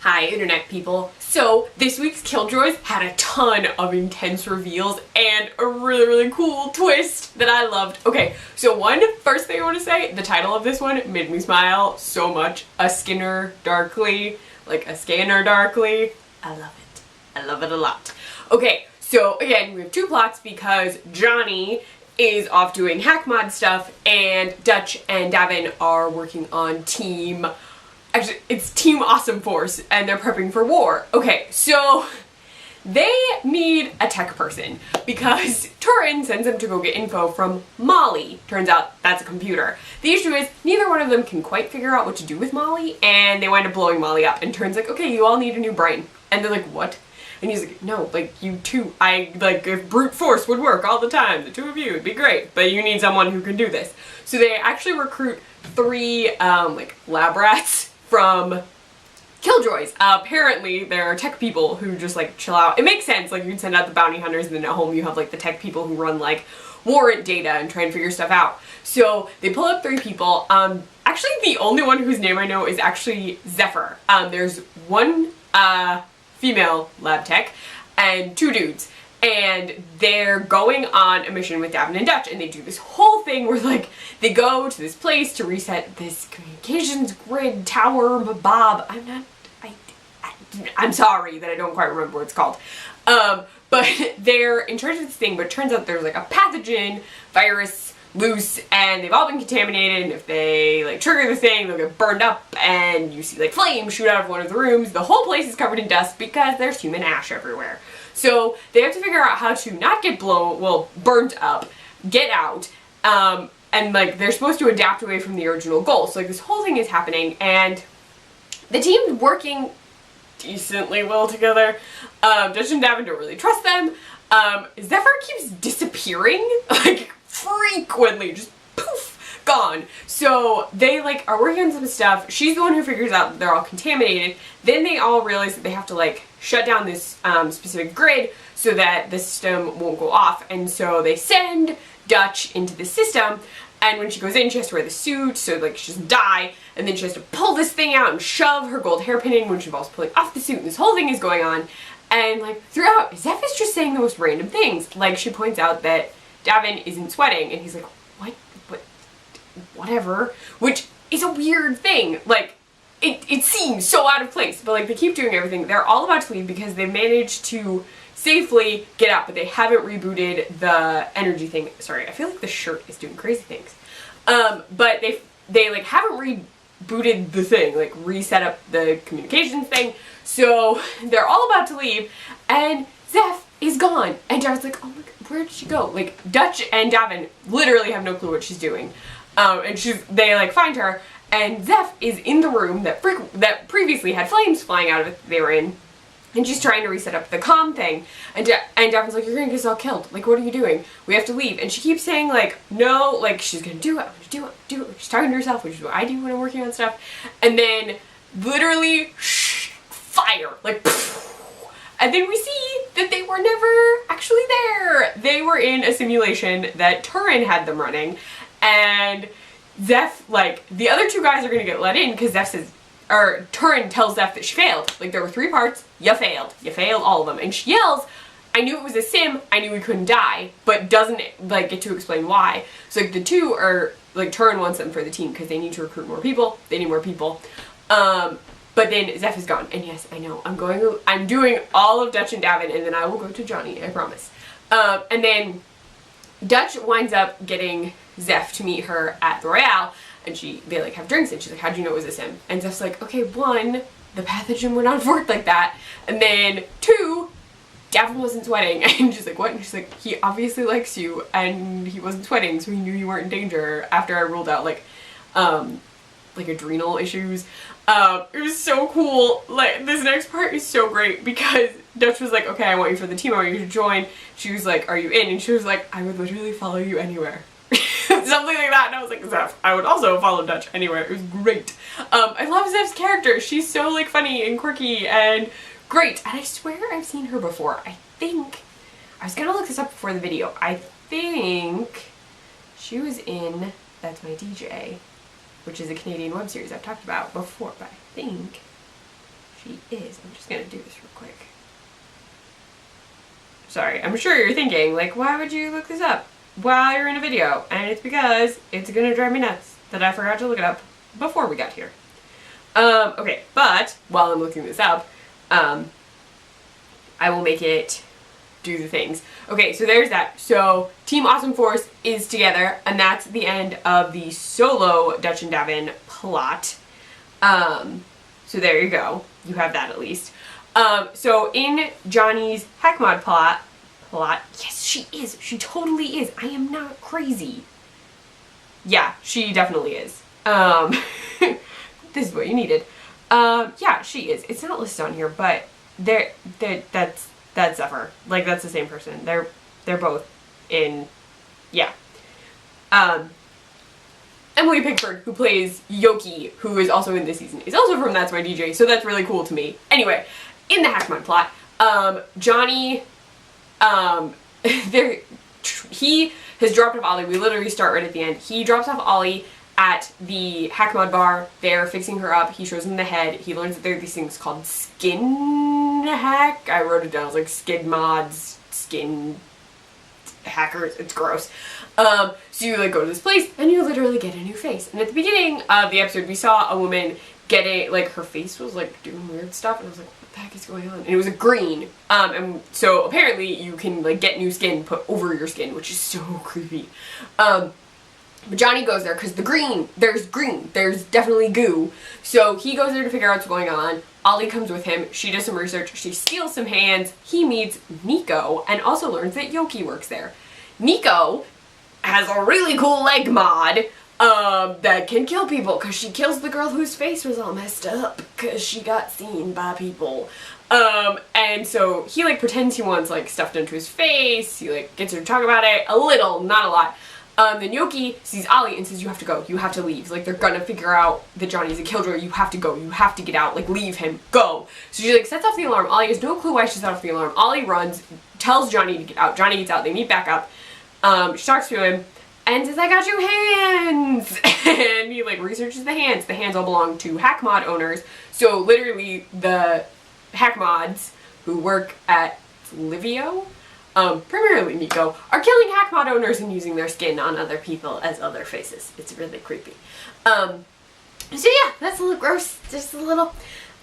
Hi internet people. So this week's Killjoys had a ton of intense reveals and a really cool twist that I loved. Okay, so first thing I want to say, the title of this one made me smile so much. A Scanner Darkly. I love it. I love it a lot. Okay, so again, we have two plots because Johnny is off doing hack mod stuff and Dutch and Davin are working on Actually, it's Team Awesome Force, and they're prepping for war. Okay, so they need a tech person because Turin sends them to go get info from Molly. Turns out that's a computer. The issue is neither one of them can quite figure out what to do with Molly, and they wind up blowing Molly up. And Turin's like, okay, you all need a new brain. And they're like, what? And he's like, no, like, you two, if brute force would work all the time, the two of you, it'd be great, but you need someone who can do this. So they actually recruit three, lab rats from Killjoys. Apparently there are tech people who just chill out. It makes sense, you'd send out the bounty hunters and then at home you have the tech people who run warrant data and try and figure stuff out. So they pull up three people. Actually the only one whose name I know is actually Zephyr. There's one female lab tech and two dudes. And they're going on a mission with Davin and Dutch, and they do this whole thing where they go to this place to reset this communications grid tower. Bob, I'm sorry that I don't quite remember what it's called. But they're in charge of this thing, but it turns out there's a pathogen virus loose, and they've all been contaminated, and if they trigger the thing, they'll get burned up, and you see flames shoot out of one of the rooms. The whole place is covered in dust because there's human ash everywhere. So they have to figure out how to not get burnt up, get out, and they're supposed to adapt away from the original goal. So this whole thing is happening, and the team's working decently well together. Dutch and Davin don't really trust them. Zephyr keeps disappearing, frequently, just poof, gone. So they are working on some stuff. She's the one who figures out that they're all contaminated. Then they all realize that they have to shut down this specific grid so that the system won't go off. And so they send Dutch into the system, and when she goes in, she has to wear the suit so she doesn't die, and then she has to pull this thing out and shove her gold hairpin in when she involves pulling off the suit, and this whole thing is going on. And throughout, Zeph is just saying the most random things. She points out that Davin isn't sweating, and he's like, what, whatever, which is a weird thing. It seems so out of place, but they keep doing everything. They're all about to leave because they managed to safely get out, but they haven't rebooted the energy thing. Sorry, I feel like the shirt is doing crazy things. But they haven't rebooted the thing, reset up the communications thing. So they're all about to leave, and Zeph is gone. And Davin's like, oh my god, where did she go? Dutch and Davin literally have no clue what she's doing. And they find her, and Zeph is in the room that previously had flames flying out of it they were in, and she's trying to reset up the comm thing, and Davin's like, you're gonna get us all killed, what are you doing? We have to leave. And she keeps saying no, she's gonna do it, do it. She's talking to herself, which is what I do when I'm working on stuff, and then literally fire, and then we see that they were never actually there. They were in a simulation that Turin had them running, and Zeph, the other two guys are gonna get let in because Turin tells Zeph that she failed. There were three parts, you failed all of them. And she yells, I knew it was a sim, I knew we couldn't die, but doesn't, get to explain why. So, the two are, Turin wants them for the team because they need to recruit more people, they need more people. But then Zeph is gone, and yes, I know, I'm doing all of Dutch and Davin, and then I will go to Johnny, I promise. And then Dutch winds up getting Zeph to meet her at the Royale, and they have drinks, and she's like, how'd you know it was a sim? And Zeph's like, okay, one, the pathogen would not have worked like that, and then two, Davin wasn't sweating. And she's like, what? And she's like, he obviously likes you, and he wasn't sweating, so he knew you weren't in danger after I ruled out adrenal issues. It was so cool. This next part is so great because Dutch was like, okay, I want you for the team, I want you to join. She was like, are you in? And she was like, I would literally follow you anywhere. Something like that. And I was like, Zeph, I would also follow Dutch anywhere. It was great. I love Zeph's character. She's so funny and quirky and great. And I swear I've seen her before. I was gonna look this up before the video. I think she was in That's My DJ, which is a Canadian web series I've talked about before, but I think she she is. I'm just gonna do this real quick. Sorry, I'm sure you're thinking, like, why would you look this up while you're in a video? And it's because it's gonna drive me nuts that I forgot to look it up before we got here. Okay, but while I'm looking this up, I will make it do the things. Okay, so there's that. So Team Awesome Force is together, and that's the end of the solo Dutch and Davin plot. So there you go. You have that at least. So in Johnny's Hackmod plot, yes, she is. She totally is. I am not crazy. Yeah, she definitely is. This is what you needed. Yeah, she is. It's not listed on here, but that's Zephyr. Like, that's the same person. They're both in, yeah. Emily Pickford, who plays Yoki, who is also in this season, is also from That's My DJ, so that's really cool to me. Anyway, in the Hackmon plot, Johnny, he has dropped off Ollie. We literally start right at the end. He drops off Ollie at the Hackmod bar. They're fixing her up. He shows him the head. He learns that there are these things called skin hack. I wrote it down. I was like, skid mods, skin hackers. It's gross. So you like go to this place and you literally get a new face. And at the beginning of the episode, we saw a woman getting, like, her face was like doing weird stuff, and I was like, what the heck is going on? And it was a green. And so apparently you can like get new skin put over your skin, which is so creepy. But Johnny goes there because there's definitely goo. So he goes there to figure out what's going on. Ollie comes with him. She does some research. She steals some hands. He meets Nico and also learns that Yoki works there. Nico has a really cool leg mod that can kill people because she kills the girl whose face was all messed up because she got seen by people. And so he like pretends he wants like stuff done to his face. He like gets her to talk about it a little, not a lot. Then Yoki sees Ollie and says, you have to go, you have to leave. Like, they're gonna figure out that Johnny's a killjoy, you have to go, you have to get out, like, leave him, go. So she, like, sets off the alarm. Ollie has no clue why she set off the alarm. Ollie runs, tells Johnny to get out. Johnny gets out, they meet back up. She talks to him and says, I got you hands! And he, like, researches the hands. The hands all belong to Hackmod owners. So, literally, the Hackmods who work at Livio, primarily Nico, are killing Hackmod owners and using their skin on other people as other faces. It's really creepy. So yeah, that's a little gross. Just a little,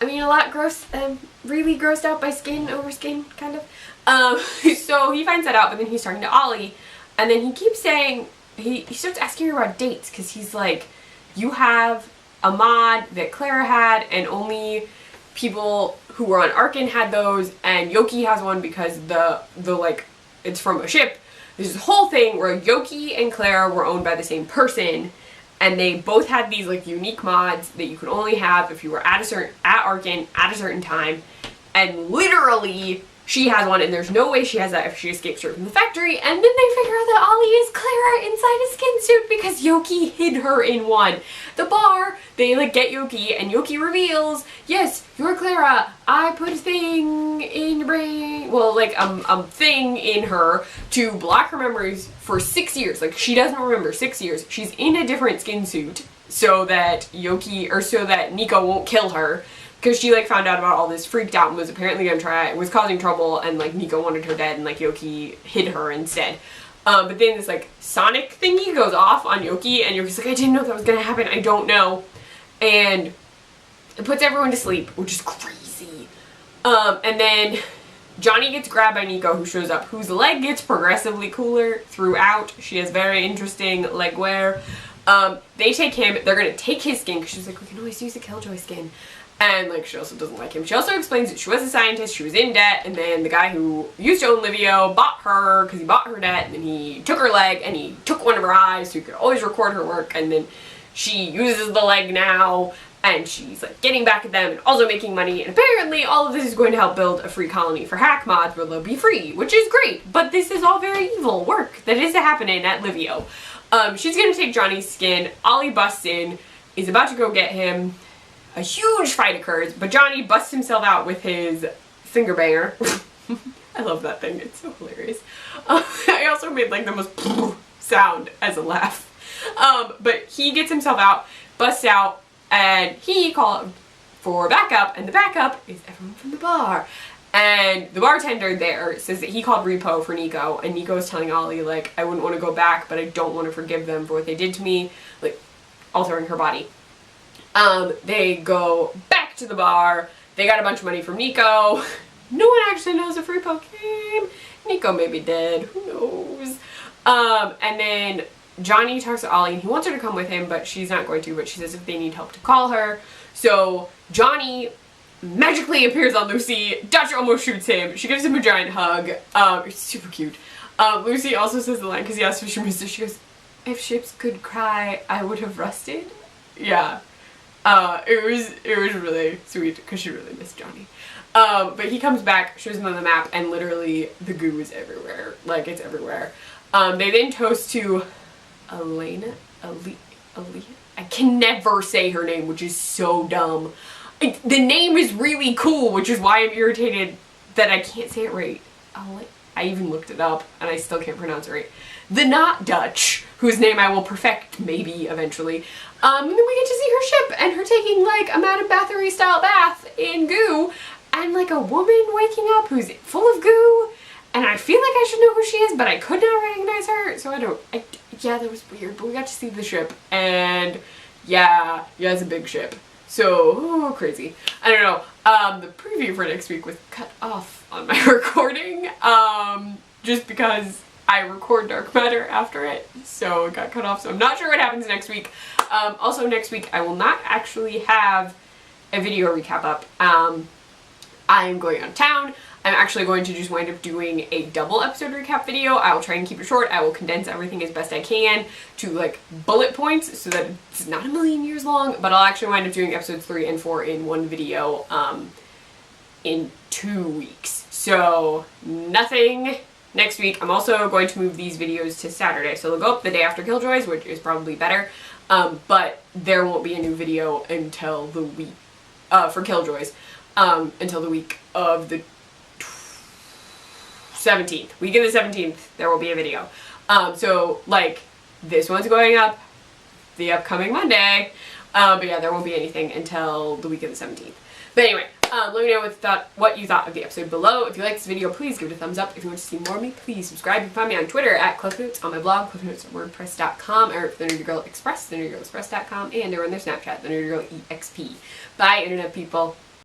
I mean, a lot gross. Really grossed out by skin over skin, kind of. So he finds that out, but then he's talking to Ollie, and then he keeps saying, he starts asking her about dates, because he's like, you have a mod that Clara had, and only people who were on Arkin had those, and Yoki has one because the like, it's from a ship. There's this whole thing where Yoki and Clara were owned by the same person, and they both had these like unique mods that you could only have if you were at Arkin at a certain time, and literally she has one, and there's no way she has that if she escapes her from the factory. And then they figure out that Ollie is Clara inside a skin suit because Yoki hid her in one. The bar, they like get Yoki, and Yoki reveals, yes, you're Clara. I put a thing in your brain, well, like a thing in her to block her memories for 6 years. Like, she doesn't remember 6 years. She's in a different skin suit so that so that Nico won't kill her. Because she, like, found out about all this, freaked out, and was apparently gonna try, was causing trouble, and, like, Nico wanted her dead, and, like, Yoki hid her instead. But then this, like, sonic thingy goes off on Yoki, and Yoki's like, I didn't know that was gonna happen, I don't know. And it puts everyone to sleep, which is crazy. And then Johnny gets grabbed by Nico, who shows up, whose leg gets progressively cooler throughout. She has very interesting leg wear. They take him, they're gonna take his skin, because she's like, we can always use a Killjoy skin. And, like, she also doesn't like him. She also explains that she was a scientist, she was in debt, and then the guy who used to own Livio bought her because he bought her debt, and then he took her leg, and he took one of her eyes so he could always record her work, and then she uses the leg now, and she's, like, getting back at them and also making money, and apparently all of this is going to help build a free colony for Hackmods where they'll be free, which is great, but this is all very evil work that is happening at Livio. She's gonna take Johnny's skin. Ollie busts in, is about to go get him. A huge fight occurs, but Johnny busts himself out with his finger banger. I love that thing, it's so hilarious. I also made like the most sound as a laugh. But he gets himself out, busts out, and he for backup, and the backup is everyone from the bar. And the bartender there says that he called repo for Nico, and Nico is telling Ollie, like, I wouldn't want to go back, but I don't want to forgive them for what they did to me, like, altering her body. They go back to the bar. They got a bunch of money from Nico. No one actually knows if repo came. Nico maybe did. Who knows? And then Johnny talks to Ollie, and he wants her to come with him, but she's not going to, but she says if they need help to call her. So Johnny magically appears on Lucy. Dutch almost shoots him. She gives him a giant hug. It's super cute. Lucy also says the line, because he asked if she missed it, she goes, if ships could cry, I would have rusted. Yeah. It was really sweet, because she really missed Johnny. But he comes back, shows them on the map, and literally the goo is everywhere. Like, it's everywhere. They then toast to Elena? I can never say her name, which is so dumb. The name is really cool, which is why I'm irritated that I can't say it right. I even looked it up, and I still can't pronounce it right. The not Dutch, whose name I will perfect, maybe, eventually. And then we get to see her ship, and her taking, like, a Madame Bathory style bath in goo, and, like, a woman waking up who's full of goo, and I feel like I should know who she is, but I could not recognize her, so yeah, that was weird, but we got to see the ship, and yeah, it's a big ship. So, crazy. I don't know. The preview for next week was cut off on my recording, just because I record Dark Matter after it, so it got cut off, so I'm not sure what happens next week. Also next week, I will not actually have a video recap up. I'm going out of town. I'm actually going to just wind up doing a double episode recap video. I will try and keep it short. I will condense everything as best I can to, like, bullet points so that it's not a million years long, but I'll actually wind up doing episodes 3 and 4 in one video in 2 weeks. So nothing next week. I'm also going to move these videos to Saturday, so they'll go up the day after Killjoys, which is probably better, but there won't be a new video until the week, for Killjoys, until the week of the 17th. Week of the 17th, there will be a video. So, like, this one's going up the upcoming Monday, but yeah, there won't be anything until the week of the 17th. But anyway, let me know what you thought of the episode below. If you like this video, please give it a thumbs up. If you want to see more of me, please subscribe. You can find me on Twitter at Kleffnotes, on my blog, kleffnotes.wordpress.com, or the Nerdy Girl Express, thenerdygirlexpress.com, and over on their Snapchat, the Nerdy Girl EXP. Bye, Internet people.